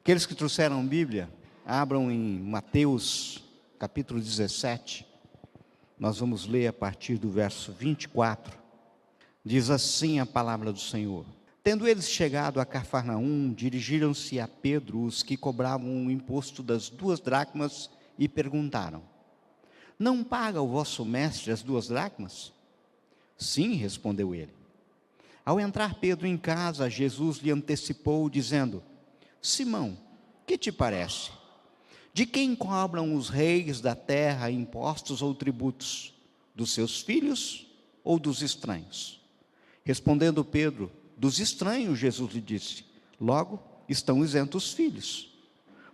Aqueles que trouxeram Bíblia, abram em Mateus, capítulo 17. Nós vamos ler a partir do verso 24. Diz assim a palavra do Senhor: Tendo eles chegado a Cafarnaum, dirigiram-se a Pedro os que cobravam o imposto das 2 dracmas e perguntaram: Não paga o vosso mestre as 2 dracmas? Sim, respondeu ele. Ao entrar Pedro em casa, Jesus lhe antecipou, dizendo: Simão, que te parece? De quem cobram os reis da terra impostos ou tributos? Dos seus filhos ou dos estranhos? Respondendo Pedro: Dos estranhos, Jesus lhe disse. Logo, estão isentos os filhos.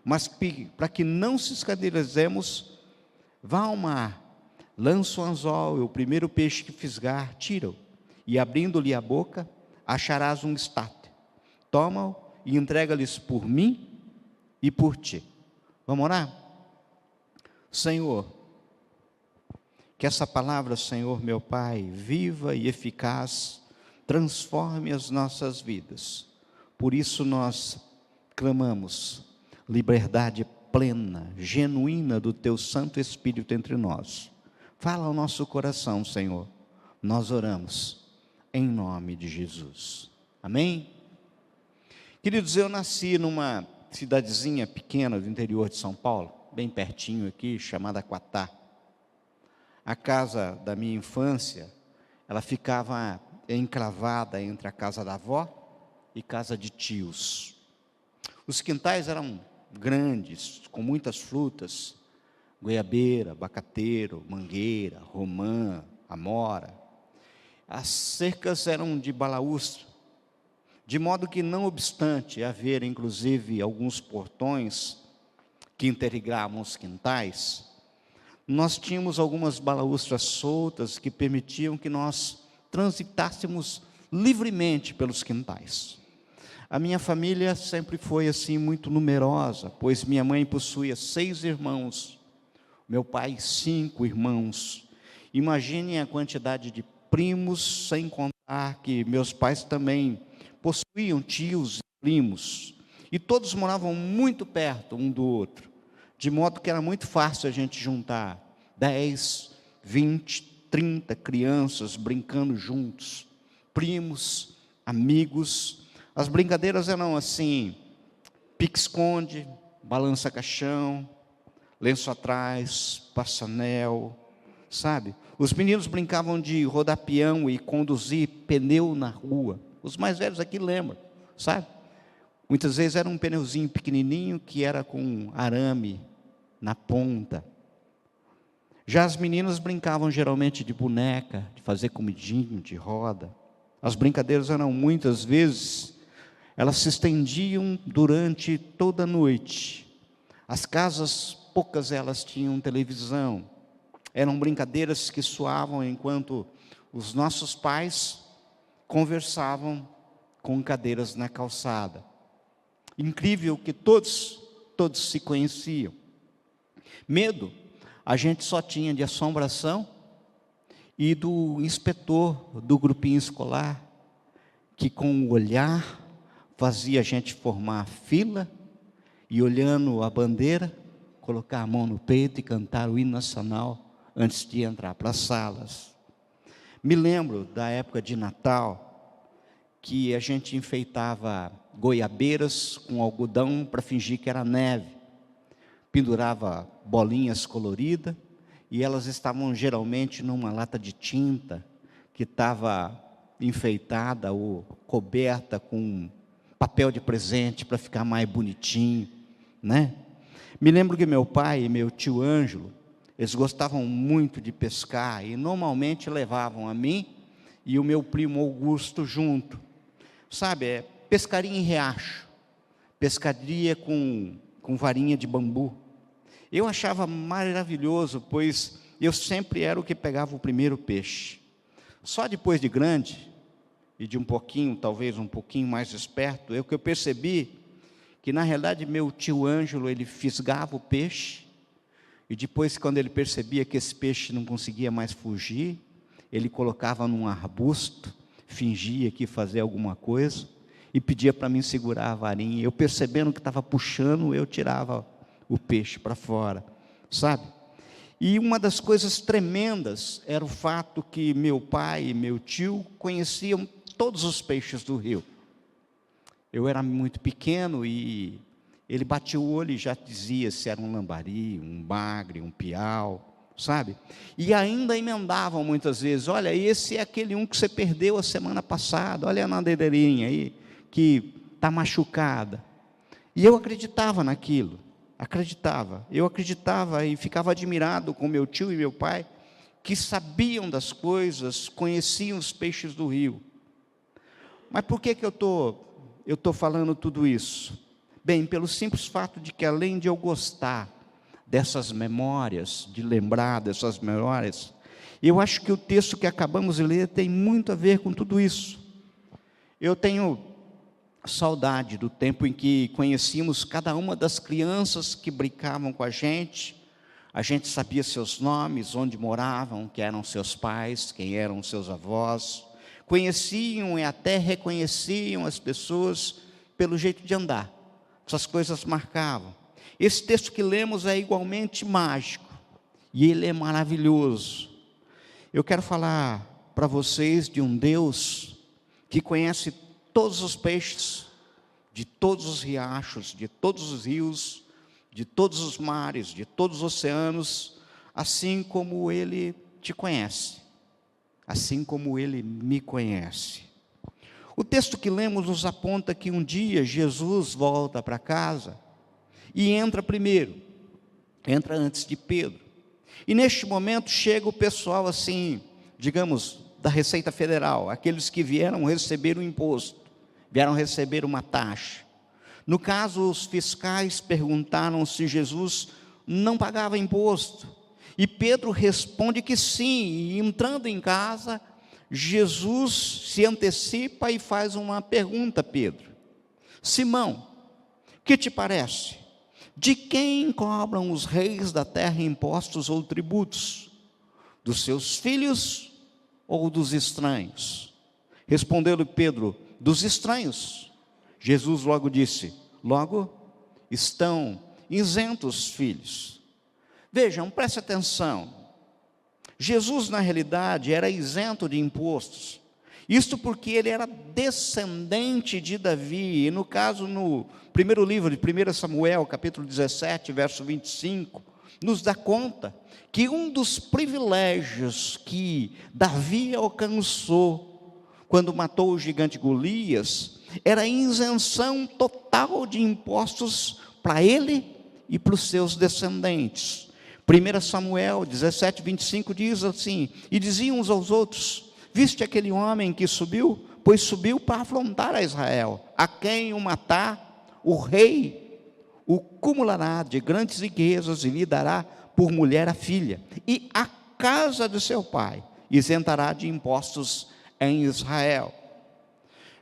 Mas para que não se escandalizemos, vá ao mar, lança o anzol, e o primeiro peixe que fisgar, tira-o, e abrindo-lhe a boca, acharás um estate. Toma-o e entrega-lhes por mim e por ti. Vamos orar? Senhor, que essa palavra, Senhor meu Pai, viva e eficaz, transforme as nossas vidas. Por isso nós clamamos liberdade plena, genuína do Teu Santo Espírito entre nós. Fala ao nosso coração, Senhor. Nós oramos em nome de Jesus. Amém? Queridos, eu nasci numa cidadezinha pequena do interior de São Paulo, bem pertinho aqui, chamada Quatá. A casa da minha infância, ela ficava encravada entre a casa da avó e casa de tios. Os quintais eram grandes, com muitas frutas: goiabeira, abacateiro, mangueira, romã, amora. As cercas eram de balaústre, de modo que, não obstante haver inclusive alguns portões que interligavam os quintais, nós tínhamos algumas balaústras soltas que permitiam que nós transitássemos livremente pelos quintais. A minha família sempre foi assim muito numerosa, pois minha mãe possuía 6 irmãos, meu pai 5 irmãos. Imaginem a quantidade de primos, sem contar que meus pais também possuíam tios e primos, e todos moravam muito perto um do outro, de modo que era muito fácil a gente juntar 10, 20, 30 crianças brincando juntos, primos, amigos. As brincadeiras eram assim: pique-esconde, balança-caixão, lenço atrás, passa-anel, sabe? Os meninos brincavam de rodar peão e conduzir pneu na rua. Os mais velhos aqui lembram, sabe? Muitas vezes era um pneuzinho pequenininho que era com arame na ponta. Já as meninas brincavam geralmente de boneca, de fazer comidinho, de roda. As brincadeiras eram muitas vezes, elas se estendiam durante toda a noite. As casas, poucas elas tinham televisão. Eram brincadeiras que soavam enquanto os nossos pais conversavam com cadeiras na calçada. Incrível que todos se conheciam. Medo a gente só tinha de assombração e do inspetor do grupinho escolar, que com o olhar fazia a gente formar fila e, olhando a bandeira, colocar a mão no peito e cantar o hino nacional antes de entrar para as salas. Me lembro da época de Natal, que a gente enfeitava goiabeiras com algodão para fingir que era neve, pendurava bolinhas coloridas, e elas estavam geralmente numa lata de tinta, que estava enfeitada ou coberta com papel de presente para ficar mais bonitinho, né? Me lembro que meu pai e meu tio Ângelo, eles gostavam muito de pescar, e normalmente levavam a mim e o meu primo Augusto junto. Sabe, pescaria em riacho, pescaria com varinha de bambu. Eu achava maravilhoso, pois eu sempre era o que pegava o primeiro peixe. Só depois de grande, e de um pouquinho, talvez um pouquinho mais esperto, eu percebi que, na realidade, meu tio Ângelo, ele fisgava o peixe, e depois, quando ele percebia que esse peixe não conseguia mais fugir, ele colocava num arbusto, fingia que fazia alguma coisa, e pedia para mim segurar a varinha. Eu percebendo que estava puxando, eu tirava o peixe para fora, sabe? E uma das coisas tremendas era o fato que meu pai e meu tio conheciam todos os peixes do rio. Eu era muito pequeno e ele batia o olho e já dizia se era um lambari, um bagre, um piau, sabe? E ainda emendavam muitas vezes: olha, esse é aquele um que você perdeu a semana passada, olha a nadadeirinha aí, que está machucada. E eu acreditava naquilo, eu acreditava e ficava admirado com meu tio e meu pai, que sabiam das coisas, conheciam os peixes do rio. Mas por que eu estou falando tudo isso? Bem, pelo simples fato de que, além de eu gostar dessas memórias, de lembrar dessas memórias, eu acho que o texto que acabamos de ler tem muito a ver com tudo isso. Eu tenho saudade do tempo em que conhecíamos cada uma das crianças que brincavam com a gente sabia seus nomes, onde moravam, quem eram seus pais, quem eram seus avós, conheciam e até reconheciam as pessoas pelo jeito de andar. Essas coisas marcavam. Esse texto que lemos é igualmente mágico, e ele é maravilhoso. Eu quero falar para vocês de um Deus que conhece todos os peixes, de todos os riachos, de todos os rios, de todos os mares, de todos os oceanos, assim como Ele te conhece, assim como Ele me conhece. O texto que lemos nos aponta que um dia Jesus volta para casa e entra primeiro, entra antes de Pedro. E neste momento chega o pessoal assim, digamos, da Receita Federal, aqueles que vieram receber o imposto, vieram receber uma taxa. No caso, os fiscais perguntaram se Jesus não pagava imposto. E Pedro responde que sim, e entrando em casa, Jesus se antecipa e faz uma pergunta a Pedro: Simão, que te parece? De quem cobram os reis da terra impostos ou tributos? Dos seus filhos ou dos estranhos? Respondeu-lhe Pedro: dos estranhos. Jesus logo disse: logo estão isentos os filhos. Vejam, preste atenção. Jesus, na realidade, era isento de impostos. Isto porque ele era descendente de Davi. E no caso, no primeiro livro de 1 Samuel, capítulo 17, verso 25, nos dá conta que um dos privilégios que Davi alcançou quando matou o gigante Golias era a isenção total de impostos para ele e para os seus descendentes. 1 Samuel 17, 25 diz assim: e diziam uns aos outros: viste aquele homem que subiu? Pois subiu para afrontar a Israel. A quem o matar, o rei o cumulará de grandes riquezas e lhe dará por mulher a filha. E a casa de seu pai isentará de impostos em Israel.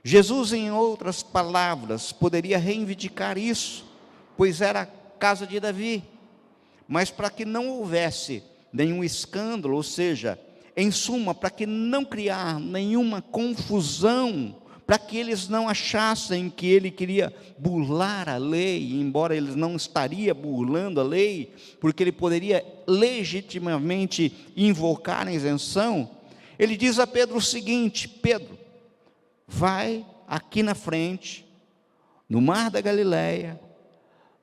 Jesus, em outras palavras, poderia reivindicar isso, pois era a casa de Davi. Mas para que não houvesse nenhum escândalo, ou seja, em suma, para que não criar nenhuma confusão, para que eles não achassem que ele queria burlar a lei, embora ele não estaria burlando a lei, porque ele poderia legitimamente invocar a isenção, ele diz a Pedro o seguinte: Pedro, vai aqui na frente, no mar da Galileia,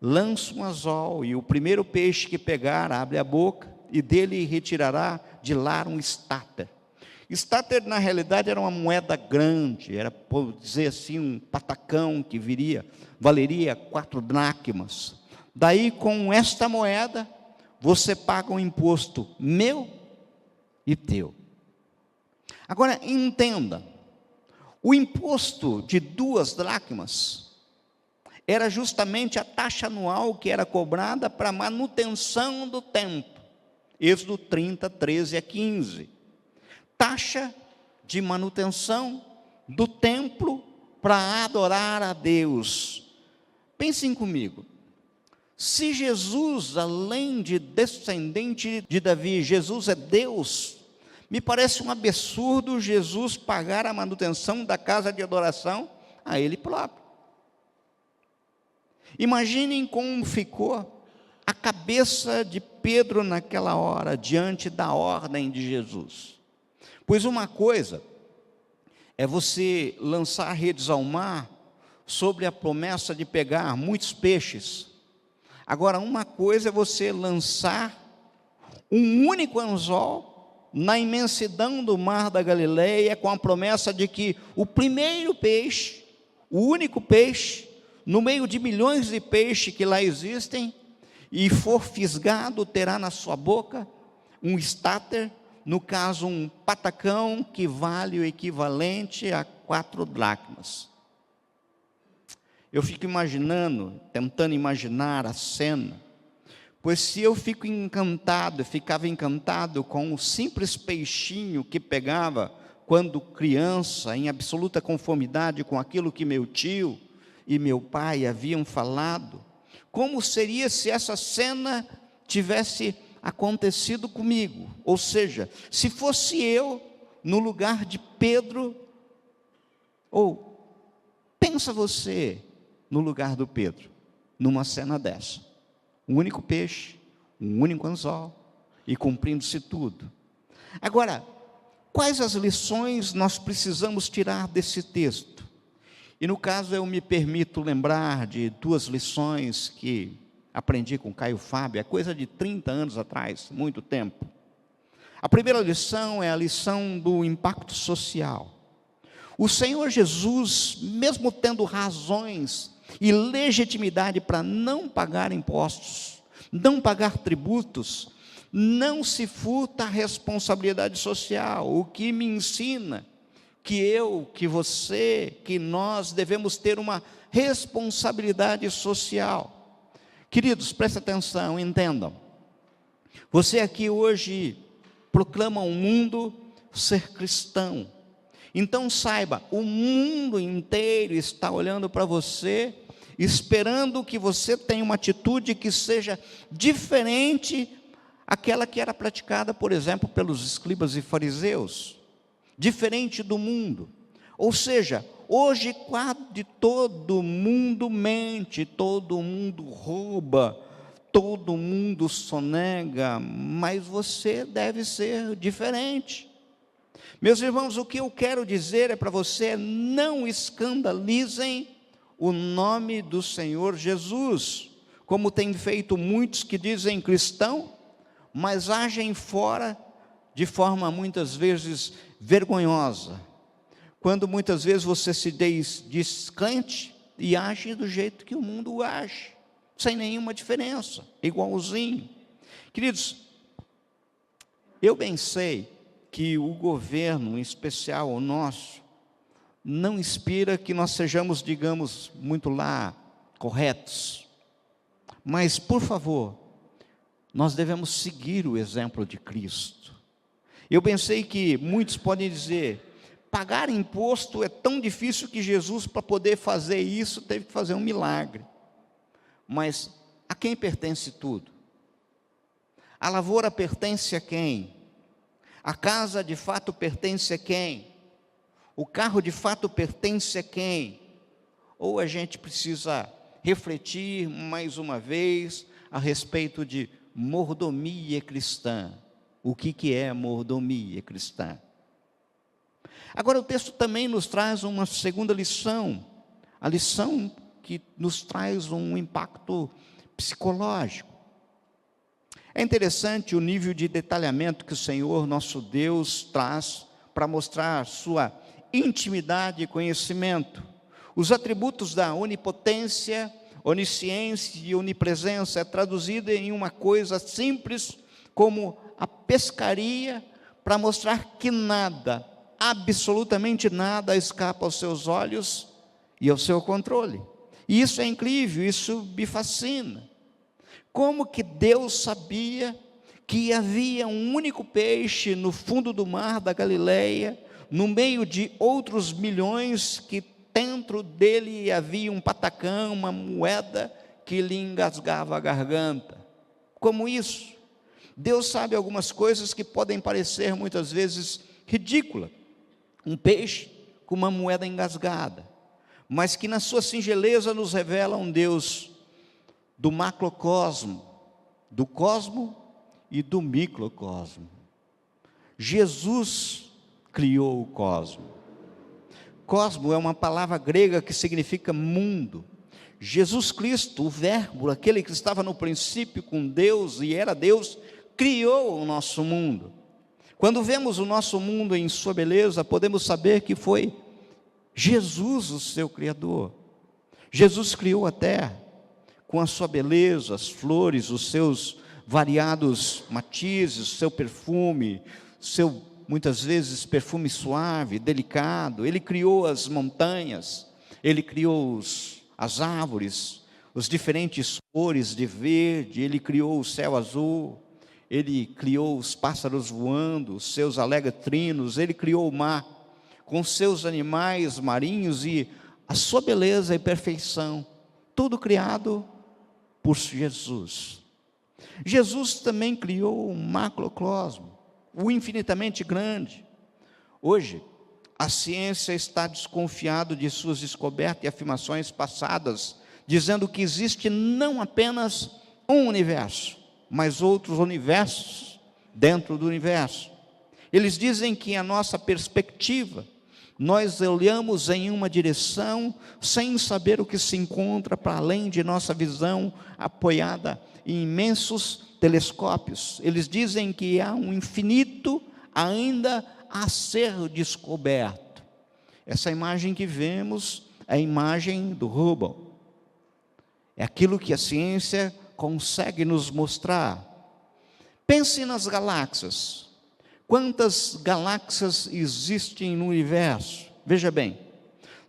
lança um anzol, e o primeiro peixe que pegar, abre a boca, e dele retirará de lá um estáter. Estáter, na realidade, era uma moeda grande, era, por dizer assim, um patacão que valeria 4 dracmas. Daí, com esta moeda, você paga um imposto meu e teu. Agora, entenda, o imposto de 2 dracmas era justamente a taxa anual que era cobrada para a manutenção do templo. Êxodo 30, 13 a 15. Taxa de manutenção do templo para adorar a Deus. Pensem comigo. Se Jesus, além de descendente de Davi, Jesus é Deus, me parece um absurdo Jesus pagar a manutenção da casa de adoração a Ele próprio. Imaginem como ficou a cabeça de Pedro naquela hora, diante da ordem de Jesus. Pois uma coisa é você lançar redes ao mar sobre a promessa de pegar muitos peixes. Agora, uma coisa é você lançar um único anzol na imensidão do mar da Galileia, com a promessa de que o primeiro peixe, o único peixe, no meio de milhões de peixes que lá existem, e for fisgado, terá na sua boca um estáter, no caso um patacão, que vale o equivalente a 4 dracmas. Eu fico imaginando, tentando imaginar a cena, pois se eu ficava encantado com o simples peixinho que pegava quando criança, em absoluta conformidade com aquilo que meu tio e meu pai haviam falado, como seria se essa cena tivesse acontecido comigo? Ou seja, se fosse eu no lugar de Pedro, ou pensa você no lugar do Pedro, numa cena dessa, um único peixe, um único anzol, e cumprindo-se tudo. Agora, quais as lições nós precisamos tirar desse texto? E no caso eu me permito lembrar de 2 lições que aprendi com Caio Fábio, é coisa de 30 anos atrás, muito tempo. A primeira lição é a lição do impacto social. O Senhor Jesus, mesmo tendo razões e legitimidade para não pagar impostos, não pagar tributos, não se furta a responsabilidade social, o que me ensina que eu, que você, que nós devemos ter uma responsabilidade social. Queridos, prestem atenção, entendam. Você aqui hoje proclama ao mundo ser cristão. Então saiba, o mundo inteiro está olhando para você, esperando que você tenha uma atitude que seja diferente aquela que era praticada, por exemplo, pelos escribas e fariseus, diferente do mundo. Ou seja, hoje quase todo mundo mente, todo mundo rouba, todo mundo sonega, mas você deve ser diferente. Meus irmãos, o que eu quero dizer é para você: não escandalizem o nome do Senhor Jesus, como tem feito muitos que dizem cristão, mas agem fora de forma muitas vezes vergonhosa, quando muitas vezes você se diz crente e age do jeito que o mundo age, sem nenhuma diferença, igualzinho. Queridos, eu bem sei que o governo, em especial o nosso, não inspira que nós sejamos, digamos, muito lá, corretos, mas por favor, nós devemos seguir o exemplo de Cristo. Eu pensei que muitos podem dizer, pagar imposto é tão difícil que Jesus, para poder fazer isso, teve que fazer um milagre. Mas a quem pertence tudo? A lavoura pertence a quem? A casa de fato pertence a quem? O carro de fato pertence a quem? Ou a gente precisa refletir mais uma vez a respeito de mordomia cristã. O que é mordomia cristã? Agora o texto também nos traz uma segunda lição, a lição que nos traz um impacto psicológico. É interessante o nível de detalhamento que o Senhor nosso Deus traz para mostrar sua intimidade e conhecimento. Os atributos da onipotência, onisciência e onipresença é traduzida em uma coisa simples como a pescaria, para mostrar que nada, absolutamente nada escapa aos seus olhos e ao seu controle. E isso é incrível, isso me fascina. Como que Deus sabia que havia um único peixe no fundo do mar da Galileia, no meio de outros milhões, que dentro dele havia um patacão, uma moeda que lhe engasgava a garganta? Como isso? Deus sabe algumas coisas que podem parecer muitas vezes ridículas. Um peixe com uma moeda engasgada. mas que na sua singeleza nos revela um Deus do macrocosmo, do cosmo e do microcosmo. Jesus criou o cosmo. Cosmo é uma palavra grega que significa mundo. Jesus Cristo, o Verbo, aquele que estava no princípio com Deus e era Deus, criou o nosso mundo. Quando vemos o nosso mundo em sua beleza, podemos saber que foi Jesus o seu Criador. Jesus criou a terra com a sua beleza, as flores, os seus variados matizes, o seu perfume, seu, muitas vezes, perfume suave, delicado. Ele criou as montanhas, Ele criou as árvores, os diferentes cores de verde, Ele criou o céu azul, Ele criou os pássaros voando, os seus alegatrinos, Ele criou o mar, com seus animais marinhos e a sua beleza e perfeição, tudo criado por Jesus. Jesus também criou um macrocosmo, o infinitamente grande. Hoje, a ciência está desconfiada de suas descobertas e afirmações passadas, dizendo que existe não apenas um universo, mas outros universos dentro do universo. Eles dizem que a nossa perspectiva, nós olhamos em uma direção sem saber o que se encontra para além de nossa visão, apoiada em imensos telescópios. Eles dizem que há um infinito ainda a ser descoberto. Essa imagem que vemos é a imagem do Hubble. É aquilo que a ciência consegue nos mostrar. Pense nas galáxias. Quantas galáxias existem no universo? Veja bem,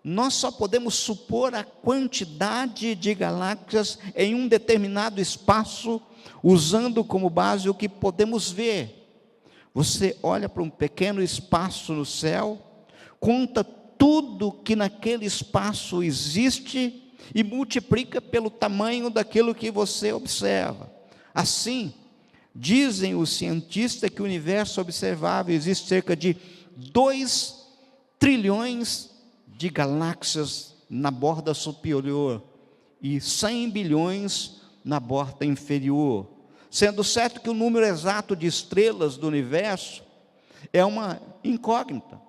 nós só podemos supor a quantidade de galáxias em um determinado espaço, usando como base o que podemos ver. Você olha para um pequeno espaço no céu, conta tudo que naquele espaço existe e multiplica pelo tamanho daquilo que você observa. Assim, dizem os cientistas que o universo observável existe cerca de 2 trilhões de galáxias na borda superior e 100 bilhões na borda inferior. Sendo certo que o número exato de estrelas do universo é uma incógnita,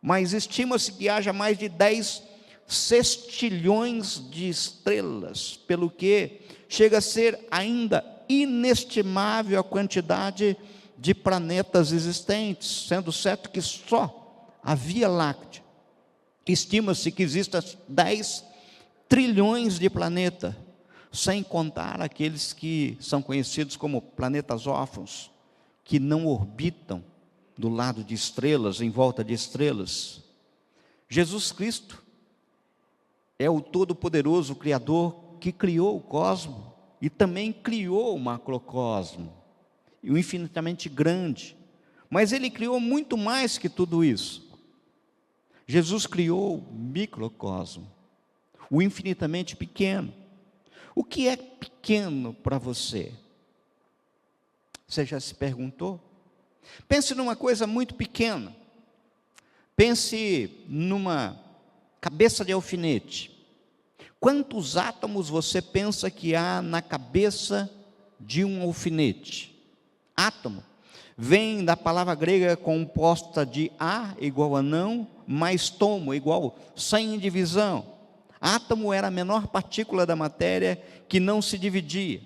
mas estima-se que haja mais de 10 sextilhões de estrelas, pelo que chega a ser ainda inestimável a quantidade de planetas existentes, sendo certo que só a Via Láctea, estima-se que existam 10 trilhões de planetas, sem contar aqueles que são conhecidos como planetas órfãos, que não orbitam do lado de estrelas, em volta de estrelas. Jesus Cristo é o Todo-Poderoso Criador que criou o cosmos e também criou o macrocosmo, e o infinitamente grande. Mas Ele criou muito mais que tudo isso. Jesus criou o microcosmo, o infinitamente pequeno. O que é pequeno para você? Você já se perguntou? Pense numa coisa muito pequena. Pense numa cabeça de alfinete. Quantos átomos você pensa que há na cabeça de um alfinete? Átomo vem da palavra grega composta de a igual a não, mais tomo igual sem divisão. Átomo era a menor partícula da matéria que não se dividia.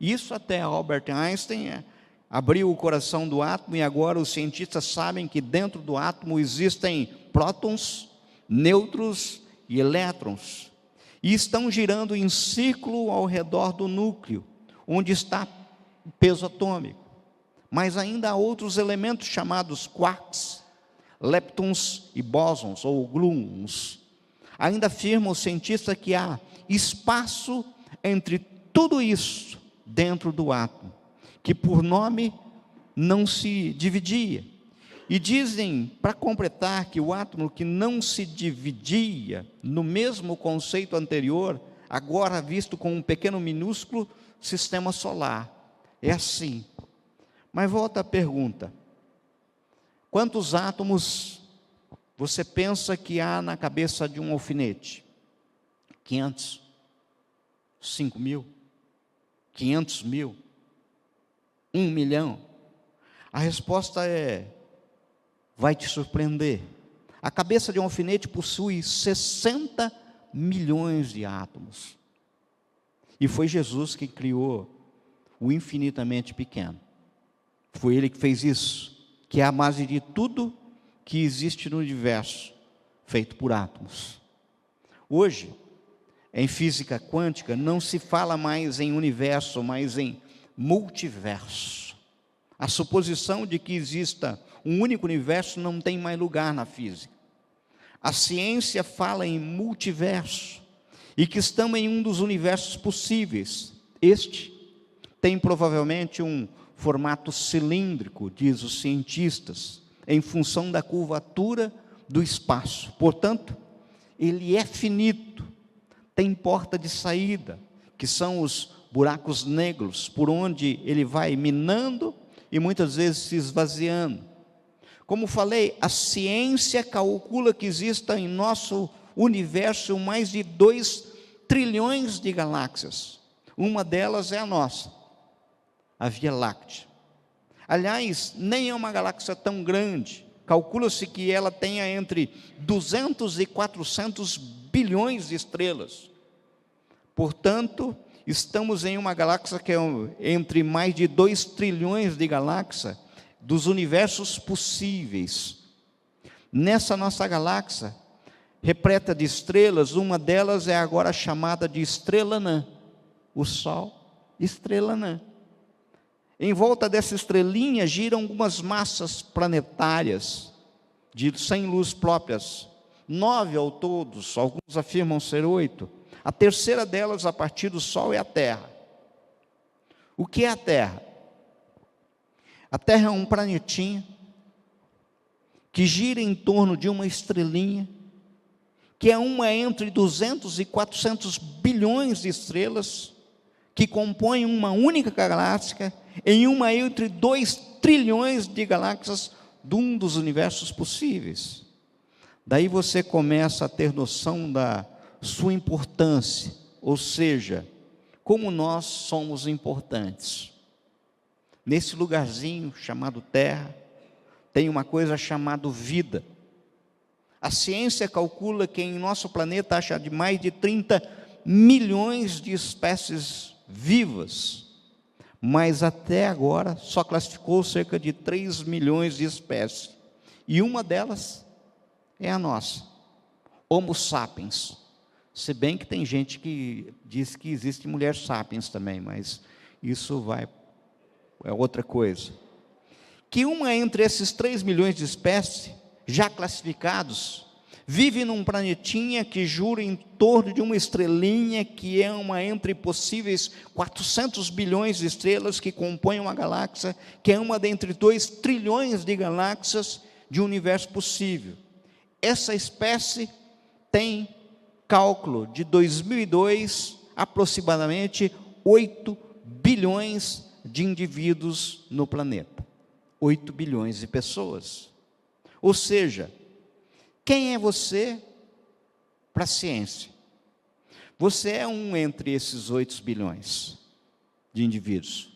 Isso até Albert Einstein abriu o coração do átomo, e agora os cientistas sabem que dentro do átomo existem prótons, nêutrons e elétrons, e estão girando em círculo ao redor do núcleo, onde está o peso atômico. Mas ainda há outros elementos chamados quarks, leptons e bósons, ou gluons. Ainda afirma o cientista que há espaço entre tudo isso dentro do átomo, que por nome não se dividia. E dizem, para completar, que o átomo que não se dividia no mesmo conceito anterior, agora visto como um pequeno minúsculo sistema solar. É assim. Mas volta a pergunta: quantos átomos você pensa que há na cabeça de um alfinete? 500? 5 mil? 500 mil? 1 milhão? A resposta vai te surpreender. A cabeça de um alfinete possui 60 milhões de átomos. E foi Jesus que criou o infinitamente pequeno. Foi Ele que fez isso, que é a base de tudo que existe no universo, feito por átomos. Hoje, em física quântica, não se fala mais em universo, mas em multiverso. A suposição de que exista um único universo não tem mais lugar na física. A ciência fala em multiverso, e que estamos em um dos universos possíveis. Este tem provavelmente um formato cilíndrico, diz os cientistas, em função da curvatura do espaço. Portanto, ele é finito, tem porta de saída, que são os buracos negros, por onde ele vai minando e muitas vezes se esvaziando. Como falei, a ciência calcula que exista em nosso universo mais de 2 trilhões de galáxias. Uma delas é a nossa, a Via Láctea. Aliás, nem é uma galáxia tão grande. Calcula-se que ela tenha entre 200 e 400 bilhões de estrelas. Portanto, estamos em uma galáxia que é entre mais de 2 trilhões de galáxias, dos universos possíveis. Nessa nossa galáxia, repleta de estrelas, uma delas é agora chamada de estrela anã. O Sol, estrela anã. Em volta dessa estrelinha giram algumas massas planetárias, sem luz próprias, 9 ao todo, alguns afirmam ser 8. A terceira delas, a partir do Sol, é a Terra. O que é a Terra? A Terra é um planetinha que gira em torno de uma estrelinha, que é uma entre 200 e 400 bilhões de estrelas, que compõem uma única galáxia, em uma entre 2 trilhões de galáxias de um dos universos possíveis. Daí você começa a ter noção da sua importância, ou seja, como nós somos importantes. Nesse lugarzinho chamado Terra, tem uma coisa chamada vida. A ciência calcula que em nosso planeta acha de mais de 30 milhões de espécies vivas, mas até agora só classificou cerca de 3 milhões de espécies. E uma delas é a nossa, Homo sapiens. Se bem que tem gente que diz que existe mulher sapiens também, mas isso é outra coisa. Que uma entre esses 3 milhões de espécies, já classificados, vive num planetinha que gira em torno de uma estrelinha, que é uma entre possíveis 400 bilhões de estrelas que compõem uma galáxia, que é uma dentre 2 trilhões de galáxias de um universo possível. Essa espécie tem cálculo de 2002, aproximadamente 8 bilhões de indivíduos no planeta. 8 bilhões de pessoas. Ou seja, quem é você para a ciência? Você é um entre esses 8 bilhões de indivíduos.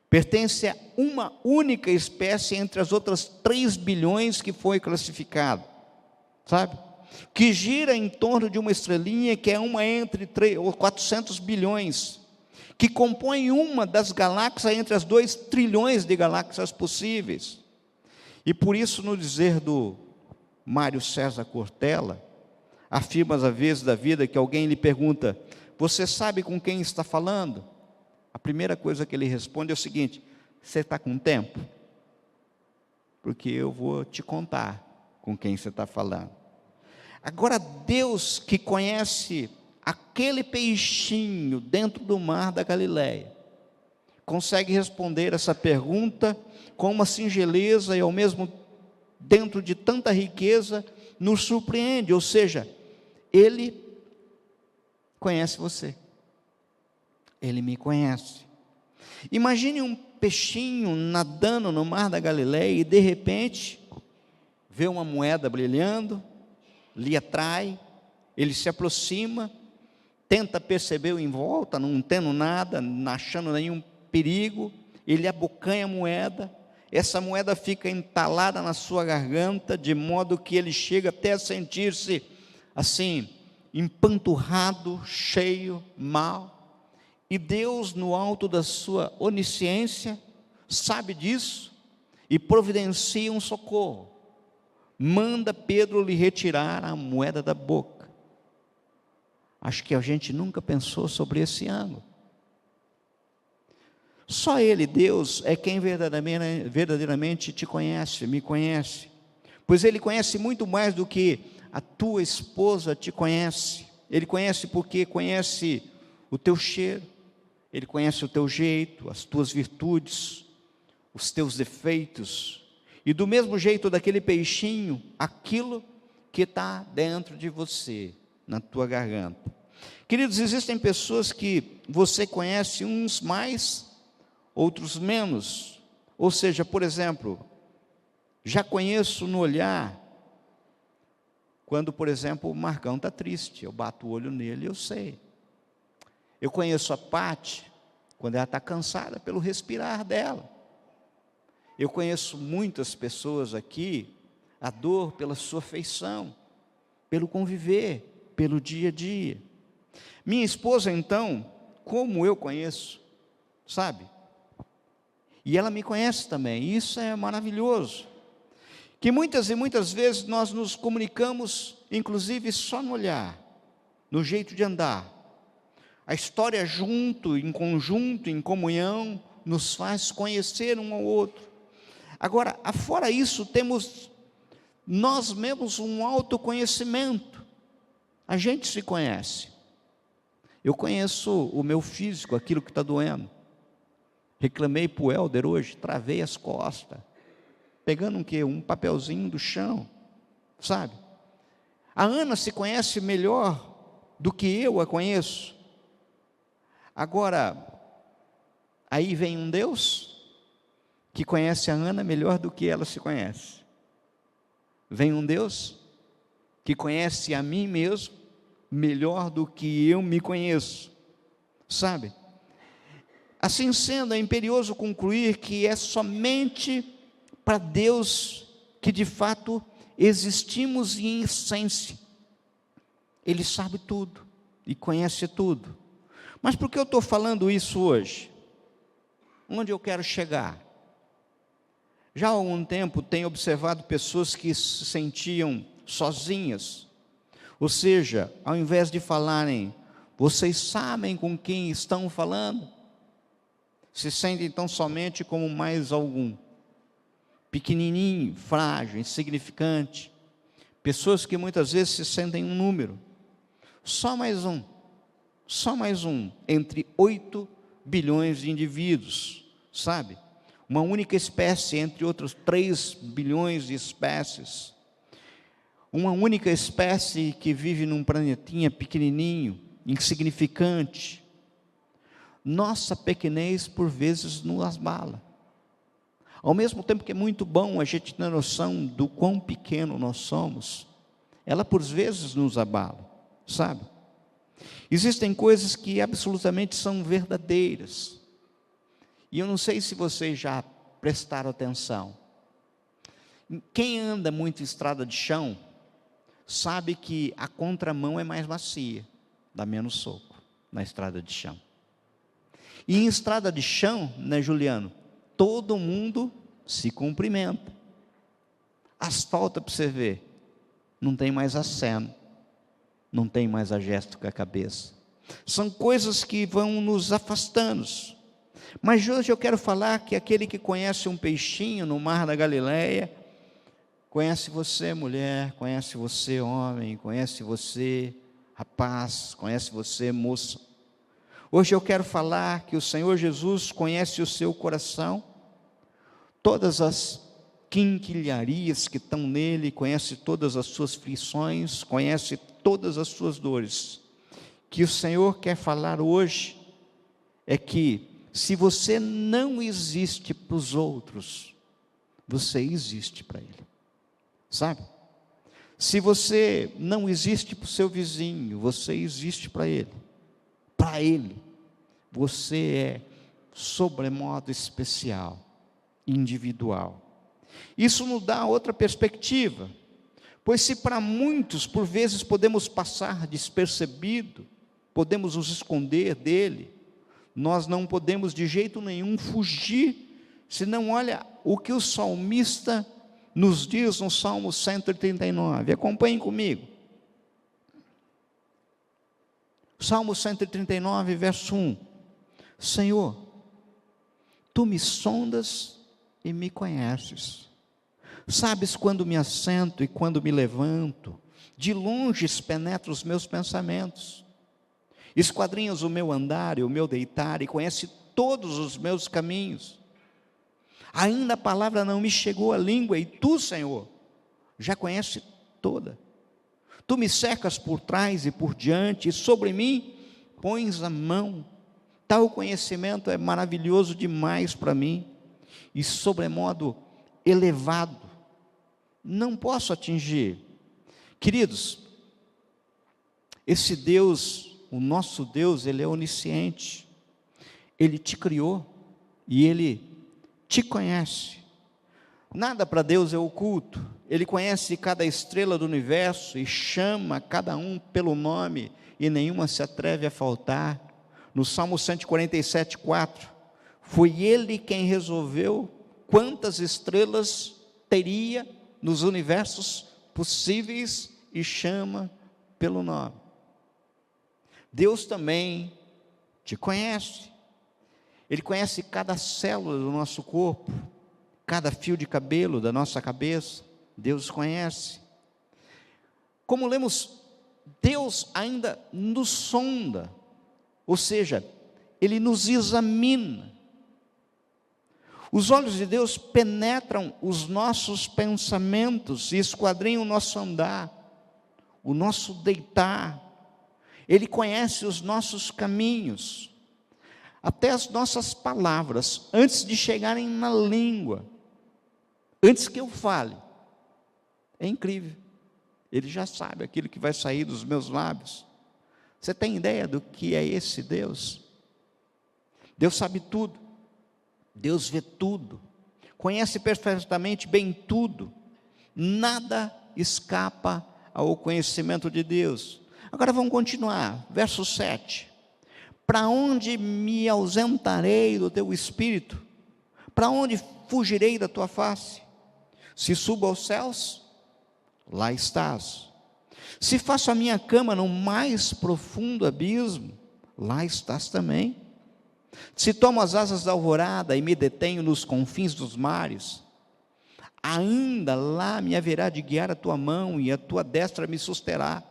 Pertence a uma única espécie entre as outras 3 bilhões que foi classificado. Sabe? Que gira em torno de uma estrelinha que é uma entre 400 bilhões. Que compõe uma das galáxias entre as 2 trilhões de galáxias possíveis. E por isso, no dizer do Mário César Cortella, afirma às vezes da vida que alguém lhe pergunta: você sabe com quem está falando? A primeira coisa que ele responde é o seguinte: você está com tempo? Porque eu vou te contar com quem você está falando. Agora, Deus, que conhece aquele peixinho dentro do mar da Galileia, consegue responder essa pergunta com uma singeleza e ao mesmo dentro de tanta riqueza, nos surpreende. Ou seja, Ele conhece você, Ele me conhece. Imagine um peixinho nadando no mar da Galileia e de repente vê uma moeda brilhando, lhe atrai, ele se aproxima tenta perceber o em volta, não tendo nada, não achando nenhum perigo, ele abocanha a moeda, essa moeda fica entalada na sua garganta, de modo que ele chega até a sentir-se assim, empanturrado, cheio, mal, e Deus, no alto da sua onisciência, sabe disso, e providencia um socorro, manda Pedro lhe retirar a moeda da boca. Acho que a gente nunca pensou sobre esse ângulo. Só Ele, Deus, é quem verdadeiramente te conhece, me conhece, pois Ele conhece muito mais do que a tua esposa te conhece. Ele conhece porque conhece o teu cheiro, Ele conhece o teu jeito, as tuas virtudes, os teus defeitos, e do mesmo jeito daquele peixinho, aquilo que está dentro de você, na tua garganta. Queridos, existem pessoas que você conhece, uns mais, outros menos. Ou seja, por exemplo, já conheço no olhar, quando, por exemplo, o Marcão está triste, eu bato o olho nele e eu sei. Eu conheço a Pati, quando ela está cansada pelo respirar dela. Eu conheço muitas pessoas aqui, a dor pela sua feição, pelo conviver, pelo dia a dia. Minha esposa, então, como eu conheço, sabe? E ela me conhece também, isso é maravilhoso. Que muitas e muitas vezes nós nos comunicamos, inclusive só no olhar, no jeito de andar. A história junto, em conjunto, em comunhão, nos faz conhecer um ao outro. Agora, afora isso, temos nós mesmos um autoconhecimento. A gente se conhece. Eu conheço o meu físico, aquilo que está doendo. Reclamei para o Helder hoje, travei as costas, pegando um quê? Um papelzinho do chão, sabe? A Ana se conhece melhor do que eu a conheço. Agora, aí vem um Deus que conhece a Ana melhor do que ela se conhece. Vem um Deus que conhece a mim mesmo melhor do que eu me conheço, sabe? Assim sendo, é imperioso concluir que é somente para Deus que de fato existimos em essência. Ele sabe tudo e conhece tudo. Mas por que eu estou falando isso hoje? Onde eu quero chegar? Já há algum tempo tenho observado pessoas que se sentiam sozinhas, ou seja, ao invés de falarem, vocês sabem com quem estão falando, se sentem tão somente como mais algum, pequenininho, frágil, insignificante, pessoas que muitas vezes se sentem um número, só mais um entre 8 bilhões de indivíduos, sabe? Uma única espécie entre outros 3 bilhões de espécies, uma única espécie que vive num planetinha pequenininho, insignificante. Nossa pequenez por vezes nos abala, ao mesmo tempo que é muito bom a gente ter noção do quão pequeno nós somos, ela por vezes nos abala, sabe? Existem coisas que absolutamente são verdadeiras, e eu não sei se vocês já prestaram atenção. Quem anda muito em estrada de chão, sabe que a contramão é mais macia, dá menos soco na estrada de chão. E em estrada de chão, né, Juliano? Todo mundo se cumprimenta. Asfalto para você ver, não tem mais aceno, não tem mais a gesto com a cabeça. São coisas que vão nos afastando. Mas hoje eu quero falar que aquele que conhece um peixinho no mar da Galileia, conhece você, mulher, conhece você, homem, conhece você, rapaz, conhece você, moça. Hoje eu quero falar que o Senhor Jesus conhece o seu coração, todas as quinquilharias que estão nele, conhece todas as suas aflições, conhece todas as suas dores. Que o Senhor quer falar hoje é que se você não existe para os outros, você existe para Ele, sabe? Se você não existe para o seu vizinho, você existe para ele. para Ele, você é sobremodo especial, individual. Isso nos dá outra perspectiva, pois se para muitos, por vezes, podemos passar despercebido, podemos nos esconder dele, nós não podemos de jeito nenhum fugir, senão olha o que o salmista nos diz no Salmo 139, acompanhem comigo. Salmo 139, verso 1, Senhor, Tu me sondas e me conheces, sabes quando me assento e quando me levanto, de longe penetras os meus pensamentos, esquadrinhas o meu andar e o meu deitar, e conhece todos os meus caminhos, ainda a palavra não me chegou à língua, e Tu, Senhor, já conhece toda. Tu me cercas por trás e por diante, e sobre mim pões a mão. Tal conhecimento é maravilhoso demais para mim, e sobremodo elevado, não posso atingir. Queridos, esse Deus, o nosso Deus, Ele é onisciente, Ele te criou, e Ele te conhece. Nada para Deus é oculto. Ele conhece cada estrela do universo e chama cada um pelo nome, e nenhuma se atreve a faltar. No Salmo 147, 4, foi Ele quem resolveu quantas estrelas teria nos universos possíveis e chama pelo nome. Deus também te conhece. Ele conhece cada célula do nosso corpo, cada fio de cabelo da nossa cabeça, Deus conhece. Como lemos, Deus ainda nos sonda, ou seja, Ele nos examina. Os olhos de Deus penetram os nossos pensamentos e esquadrinham o nosso andar, o nosso deitar. Ele conhece os nossos caminhos, até as nossas palavras, antes de chegarem na língua, antes que eu fale. É incrível, Ele já sabe aquilo que vai sair dos meus lábios. Você tem ideia do que é esse Deus? Deus sabe tudo, Deus vê tudo, conhece perfeitamente bem tudo, nada escapa ao conhecimento de Deus. Agora vamos continuar, verso 7. Para onde me ausentarei do teu espírito? Para onde fugirei da tua face? Se subo aos céus, lá estás. Se faço a minha cama no mais profundo abismo, lá estás também. Se tomo as asas da alvorada e me detenho nos confins dos mares, ainda lá me haverá de guiar a tua mão e a tua destra me susterá.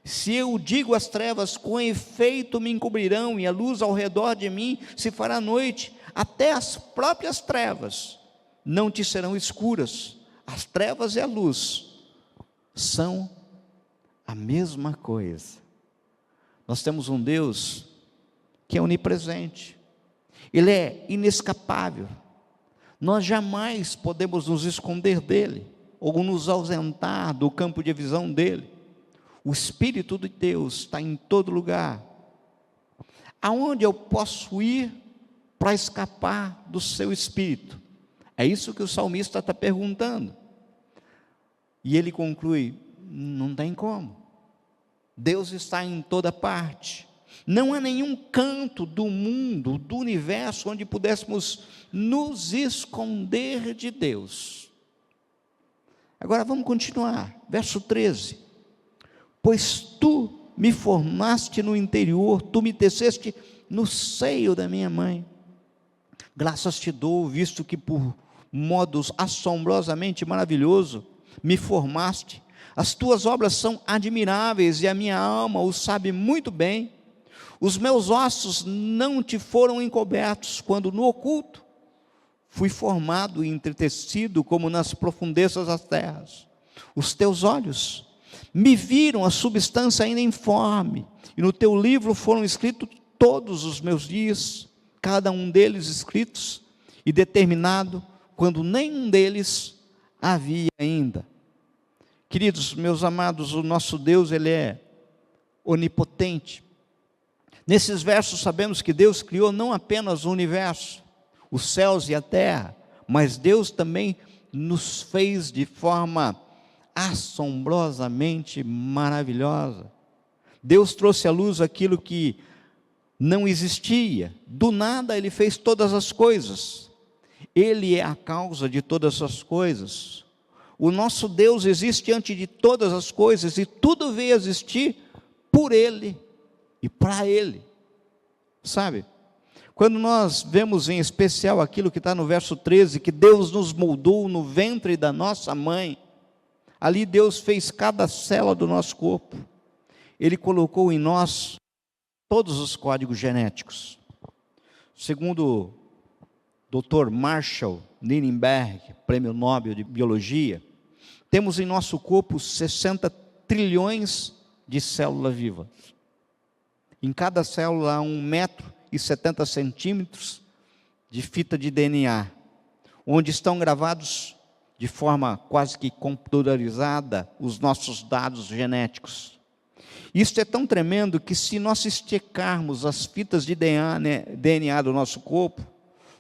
Se eu digo às trevas, com efeito me encobrirão, e a luz ao redor de mim se fará noite, até as próprias trevas não te serão escuras. As trevas e a luz são a mesma coisa. Nós temos um Deus que é onipresente, Ele é inescapável, nós jamais podemos nos esconder dEle, ou nos ausentar do campo de visão dEle. O Espírito de Deus está em todo lugar. Aonde eu posso ir para escapar do seu Espírito? É isso que o salmista está perguntando. E ele conclui, não tem como. Deus está em toda parte. Não há nenhum canto do mundo, do universo, onde pudéssemos nos esconder de Deus. Agora vamos continuar, verso 13. Pois tu me formaste no interior, tu me teceste no seio da minha mãe. Graças te dou, visto que por modos assombrosamente maravilhoso me formaste. As tuas obras são admiráveis e a minha alma o sabe muito bem. Os meus ossos não te foram encobertos, quando no oculto fui formado e entretecido como nas profundezas das terras. Os teus olhos me viram a substância ainda informe, e no teu livro foram escritos todos os meus dias, cada um deles escritos e determinado, quando nenhum deles havia ainda. Queridos, meus amados, o nosso Deus, Ele é onipotente, Nesses versos sabemos que Deus criou não apenas o universo, os céus e a terra, mas Deus também nos fez de forma assombrosamente maravilhosa. Deus trouxe à luz aquilo que não existia. Do nada Ele fez todas as coisas. Ele é a causa de todas as coisas. O nosso Deus existe antes de todas as coisas e tudo veio a existir por Ele e para Ele. Sabe? Quando nós vemos em especial aquilo que está no verso 13, que Deus nos moldou no ventre da nossa mãe, ali Deus fez cada célula do nosso corpo. Ele colocou em nós todos os códigos genéticos. Segundo o Dr. Marshall Nirenberg, Prêmio Nobel de Biologia, temos em nosso corpo 60 trilhões de células vivas. Em cada célula há 1,70 centímetros de fita de DNA, onde estão gravados de forma quase que computadorizada os nossos dados genéticos. Isso é tão tremendo que, se nós esticarmos as fitas de DNA do nosso corpo,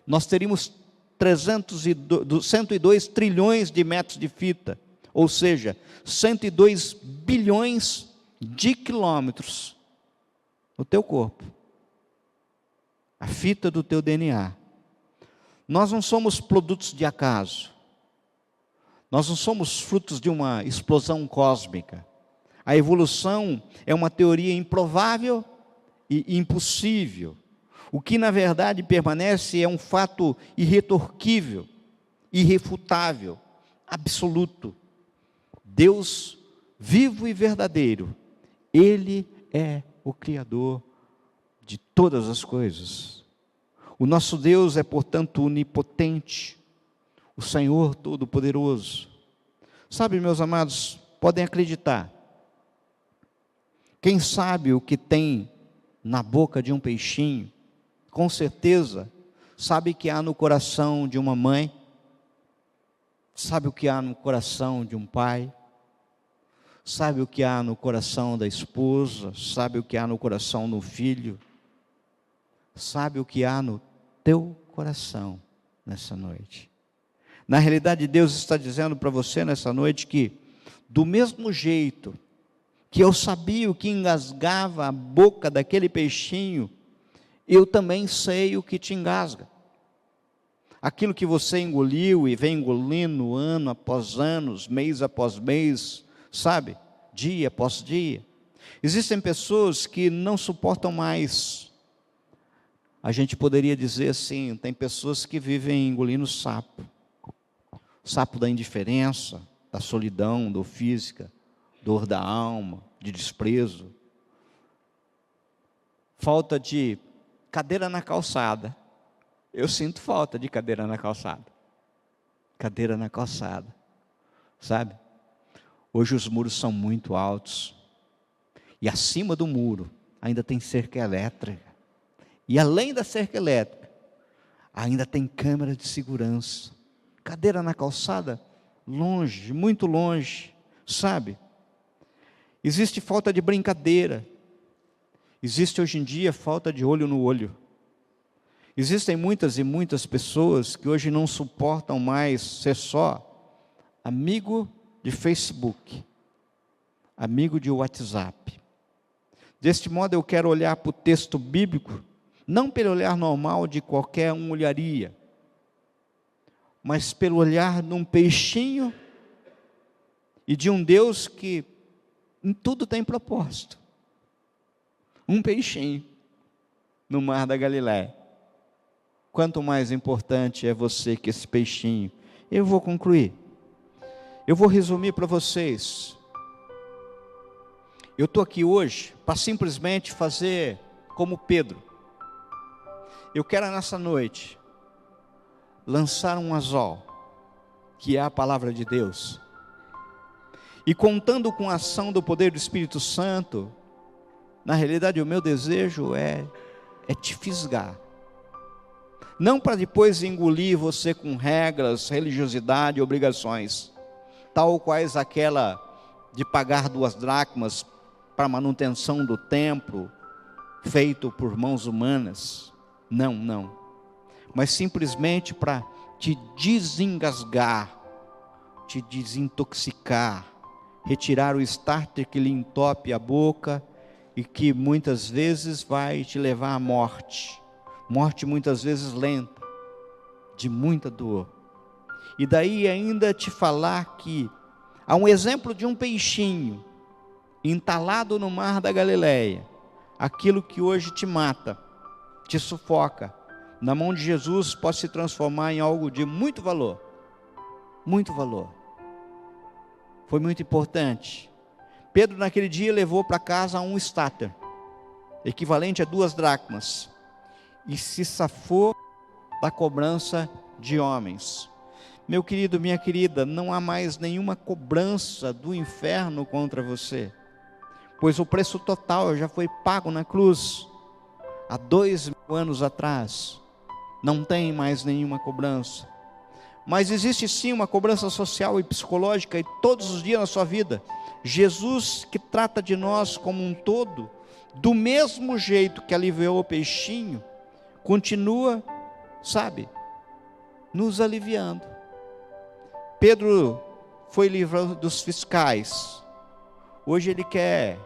nós teríamos 102 trilhões de metros de fita, ou seja, 102 bilhões de quilômetros no teu corpo. A fita do teu DNA. Nós não somos produtos de acaso. Nós não somos frutos de uma explosão cósmica. A evolução é uma teoria improvável e impossível. O que na verdade permanece é um fato irretorquível, irrefutável, absoluto. Deus vivo e verdadeiro, Ele é o Criador de todas as coisas. O nosso Deus é, portanto, onipotente, o Senhor Todo-Poderoso. Sabe, meus amados, podem acreditar. Quem sabe o que tem na boca de um peixinho, com certeza sabe o que há no coração de uma mãe, sabe o que há no coração de um pai, sabe o que há no coração da esposa, sabe o que há no coração do filho, sabe o que há no teu coração nessa noite. Na realidade, Deus está dizendo para você nessa noite que, do mesmo jeito que eu sabia o que engasgava a boca daquele peixinho, eu também sei o que te engasga. Aquilo que você engoliu e vem engolindo ano após ano, mês após mês, sabe? Dia após dia. Existem pessoas que não suportam mais. A gente poderia dizer assim, tem pessoas que vivem engolindo sapo. Sapo da indiferença, da solidão, dor física, dor da alma, de desprezo. Falta de cadeira na calçada. Eu sinto falta de cadeira na calçada. Cadeira na calçada, sabe? Hoje os muros são muito altos. E acima do muro ainda tem cerca elétrica. E além da cerca elétrica, ainda tem câmera de segurança. Cadeira na calçada, longe, muito longe, sabe? Existe falta de brincadeira. Existe hoje em dia falta de olho no olho. Existem muitas e muitas pessoas que hoje não suportam mais ser só amigo de Facebook, amigo de WhatsApp. Deste modo eu quero olhar para o texto bíblico, não pelo olhar normal de qualquer um olharia, mas pelo olhar de um peixinho e de um Deus que em tudo tem propósito. Um peixinho no mar da Galileia. Quanto mais importante é você que esse peixinho. Eu vou concluir. Eu vou resumir para vocês. Eu estou aqui hoje para simplesmente fazer como Pedro. Eu quero nessa noite lançar um anzol, que é a palavra de Deus. E contando com a ação do poder do Espírito Santo, na realidade o meu desejo é te fisgar. Não para depois engolir você com regras, religiosidade e obrigações, tal quais aquela de pagar 2 dracmas para manutenção do templo, feito por mãos humanas. Não, não. Mas simplesmente para te desengasgar, te desintoxicar, retirar o starter que lhe entope a boca e que muitas vezes vai te levar à morte. Morte muitas vezes lenta, de muita dor. E daí ainda te falar que há um exemplo de um peixinho entalado no mar da Galileia. Aquilo que hoje te mata, te sufoca, na mão de Jesus pode se transformar em algo de muito valor. Muito valor. Foi muito importante. Pedro naquele dia levou para casa um starter, equivalente a 2 dracmas, e se safou da cobrança de homens. Meu querido, minha querida, não há mais nenhuma cobrança do inferno contra você, pois o preço total já foi pago na cruz, há 2000 anos atrás. Não tem mais nenhuma cobrança. Mas existe sim uma cobrança social e psicológica, e todos os dias na sua vida, Jesus, que trata de nós como um todo, do mesmo jeito que aliviou o peixinho, continua, sabe, nos aliviando. Pedro foi livrado dos fiscais, hoje ele quer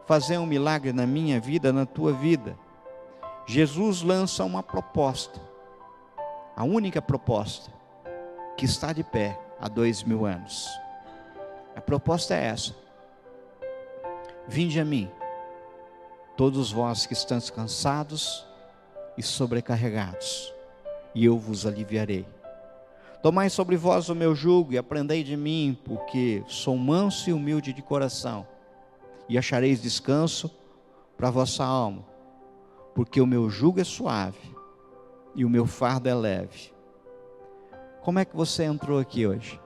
fazer um milagre na minha vida, na tua vida. Jesus lança uma proposta, a única proposta que está de pé há 2000 anos. A proposta é essa: vinde a mim, todos vós que estáis cansados e sobrecarregados, e eu vos aliviarei. Tomai sobre vós o meu jugo e aprendei de mim, porque sou manso e humilde de coração, e achareis descanso para a vossa alma, porque o meu jugo é suave e o meu fardo é leve. Como é que você entrou aqui hoje?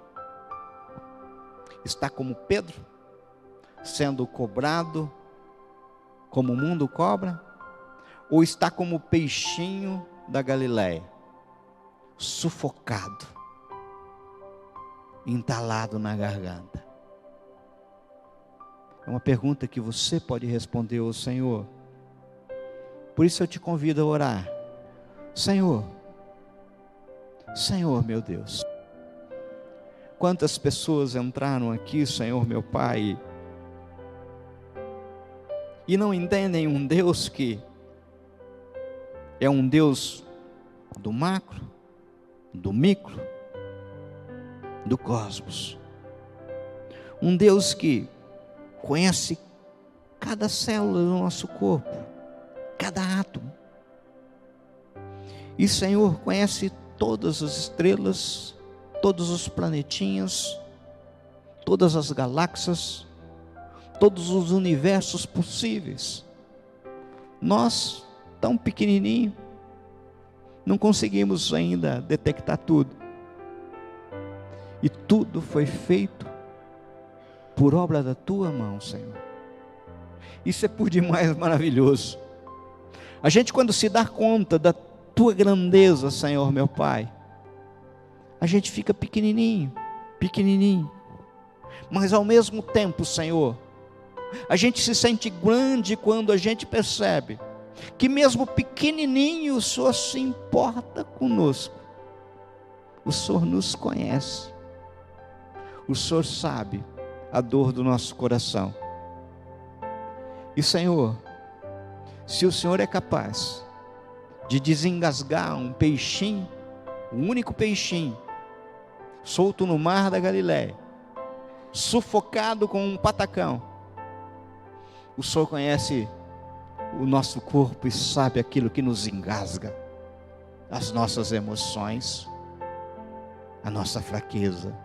Está como Pedro, sendo cobrado como o mundo cobra? Ou está como o peixinho da Galileia, sufocado, entalado na garganta? É uma pergunta que você pode responder ao Senhor. Por isso eu te convido a orar. Senhor, meu Deus, quantas pessoas entraram aqui, Senhor meu Pai, e não entendem um Deus que é um Deus do macro, do micro, do cosmos. Um Deus que conhece cada célula do nosso corpo, cada átomo. E Senhor, conhece todas as estrelas, todos os planetinhas, todas as galáxias, todos os universos possíveis. Nós, tão pequenininho, não conseguimos ainda detectar tudo. E tudo foi feito por obra da tua mão, Senhor. Isso é por demais maravilhoso. A gente, quando se dá conta da tua grandeza, Senhor meu Pai, a gente fica pequenininho, mas ao mesmo tempo, Senhor, a gente se sente grande quando a gente percebe que mesmo pequenininho o Senhor se importa conosco. O Senhor nos conhece, o Senhor sabe a dor do nosso coração. E Senhor, se o Senhor é capaz de desengasgar um peixinho, um único peixinho, solto no mar da Galileia, sufocado com um patacão, o Senhor conhece o nosso corpo e sabe aquilo que nos engasga, as nossas emoções, a nossa fraqueza,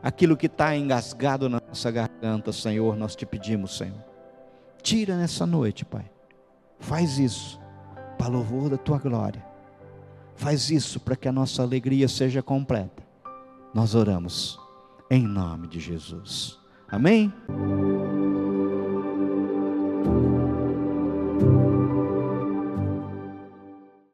aquilo que está engasgado na nossa garganta. Senhor, nós te pedimos, Senhor, tira nessa noite, Pai, faz isso para louvor da tua glória, faz isso para que a nossa alegria seja completa. Nós oramos em nome de Jesus, amém?